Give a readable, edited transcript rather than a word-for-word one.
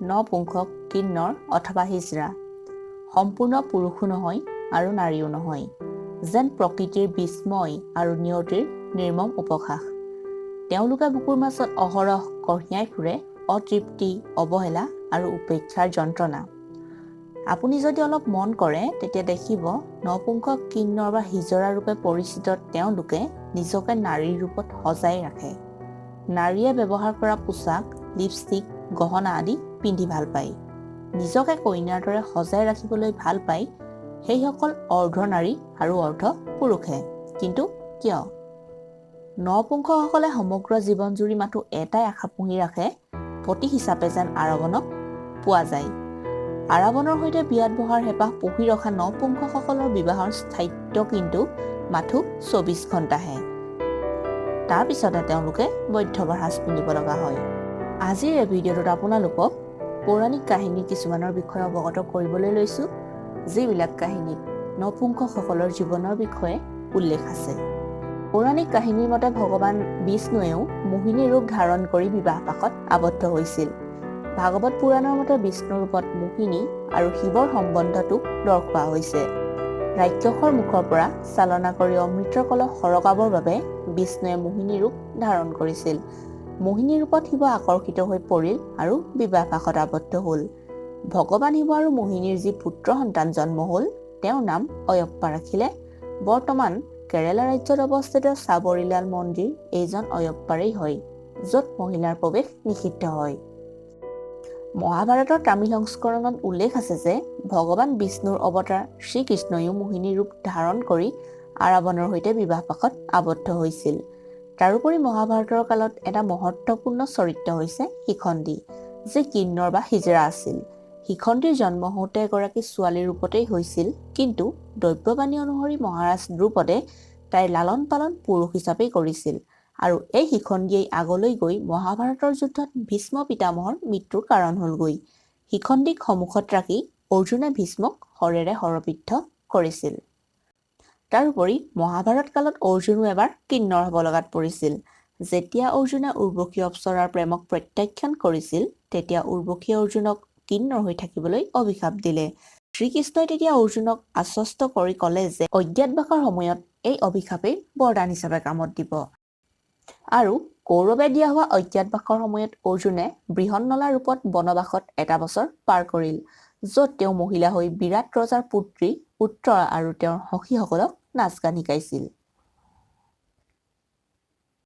নপুংসক কিন্নৰ অথবা হিজৰা সম্পূৰ্ণ পুৰুষো নহয় আৰু নাৰীও নহয়, যেন প্ৰকৃতিৰ বিস্ময় আৰু নিয়তিৰ নিৰ্মম উপহাস। তেওঁলোকে বুকুৰ মাজত অহৰহ কঢ়িয়াই ফুৰে অতৃপ্তি, অৱহেলা আৰু উপেক্ষাৰ যন্ত্ৰণা। আপুনি যদি অলপ মন কৰে তেতিয়া দেখিব নপুংসক কিন্নৰ বা হিজৰা ৰূপে পৰিচিত তেওঁলোকে নিজকে নাৰীৰ ৰূপত সজাই ৰাখে। নাৰীয়ে ব্যৱহাৰ কৰা পোছাক, লিপষ্টিক, গহনা আদি পিন্ধি ভাল পায়। নিজকে কইনাৰ দৰে সজাই ৰাখিবলৈ ভাল পায় সেইসকল অৰ্ধ নাৰী আৰু অৰ্ধ পুৰুষে। কিন্তু কিয়? নপুংসকলে সমগ্ৰ জীৱন জুৰি মাথো এটাই আশা পুহি ৰাখে, পতি হিচাপে যেন আৰাৱণক পোৱা যায়। আৰাৱণৰ সৈতে বিয়াত বহাৰ হেঁপাহ পুহি ৰখা নপুংসকলৰ বিবাহৰ স্থায়িত্ব কিন্তু মাথো ২৪ ঘণ্টাহে। তাৰ পিছতে তেওঁলোকে বৈধৱৰ সাজ পিন্ধিব লগা হয়। আজিৰ এই ভিডিঅ'টোত আপোনালোকক পৌৰাণিক কাহিনী কিছুমানৰ বিষয়ে অৱগত কৰিবলৈ লৈছোঁ, যিবিলাক কাহিনীত নপুংসকলৰ জীৱনৰ বিষয়ে উল্লেখ আছে। পৌৰাণিক কাহিনীৰ মতে ভগৱান বিষ্ণুৱেও মোহিনী ৰূপ ধাৰণ কৰি বিবাহ পাশত আবদ্ধ হৈছিল। ভাগৱত পুৰাণৰ মতে বিষ্ণুৰ ৰূপত মোহিনী আৰু শিৱৰ সম্বন্ধটোক দৰ্শোৱা হৈছে। ৰাক্ষসৰ মুখৰ পৰা চালনা কৰি অমৃতৰ কলহ সৰকাবৰ বাবে বিষ্ণুৱে মোহিনী ৰূপ ধাৰণ কৰিছিল। মোহিনী ৰূপত শিৱ আকৰ্ষিত হৈ পৰিল আৰু বিবাহ পাশত আবদ্ধ হ'ল। ভগৱান শিৱ আৰু মোহিনীৰ যি পুত্ৰ সন্তান জন্ম হ'ল, তেওঁৰ নাম অয়প্পা ৰাখিলে। বৰ্তমান কেৰেলা ৰাজ্যত অৱস্থিত চাবৰিলাল মন্দিৰ এইজন অয়প্পাৰেই হয়, য'ত মহিলাৰ প্ৰৱেশ নিষিদ্ধ হয়। মহাভাৰতৰ তামিল সংস্কৰণত উল্লেখ আছে যে ভগৱান বিষ্ণুৰ অৱতাৰ শ্ৰীকৃষ্ণইও মোহিনী ৰূপ ধাৰণ কৰি আৰাৱণৰ সৈতে বিবাহ পাশত আবদ্ধ হৈছিল। তাৰোপৰি মহাভাৰতৰ কালত এটা মহত্বপূৰ্ণ চৰিত্ৰ হৈছে শিখণ্ডী, যি কিন্নৰ বা হিজৰা আছিল। শিখণ্ডীৰ জন্ম হওঁতে এগৰাকী ছোৱালীৰ ৰূপতেই হৈছিল, কিন্তু দৈব্যবাণী অনুসৰি মহাৰাজ দ্ৰুপদে তাইৰ লালন পালন পুৰুষ হিচাপেই কৰিছিল আৰু এই শিখণ্ডীয়েই আগলৈ গৈ মহাভাৰতৰ যুদ্ধত ভীষ্ম পিতামহৰ মৃত্যুৰ কাৰণ হ'লগৈ। শিখণ্ডীক সন্মুখত ৰাখি অৰ্জুনে ভীষ্মক শৰেৰে শৰবিদ্ধ কৰিছিল। তাৰোপৰি মহাভাৰত কালত অৰ্জুনো এবাৰ কিন্নৰ হ'ব লগাত পৰিছিল। যেতিয়া অৰ্জুনে উৰ্বশী অপ্সৰাৰ প্ৰেমক প্ৰত্যাখ্যান কৰিছিল, তেতিয়া উৰ্বশীয়ে অৰ্জুনক কিন্নৰ হৈ থাকিবলৈ অভিশাপ দিলে। শ্ৰীকৃষ্ণই তেতিয়া অৰ্জুনক আশ্বস্ত কৰি ক'লে যে অজ্ঞাতবাসৰ সময়ত এই অভিশাপেই বৰদান হিচাপে কামত দিব। আৰু কৌৰৱে দিয়া হোৱা অজ্ঞাতবাসৰ সময়ত অৰ্জুনে বৃহন্নলা ৰূপত বনবাসত এটা বছৰ পাৰ কৰিল, য'ত তেওঁ মহিলা হৈ বিৰাট ৰজাৰ পুত্ৰী উত্তৰা আৰু তেওঁৰ সখীসকলক নাচ গান শিকাইছিল।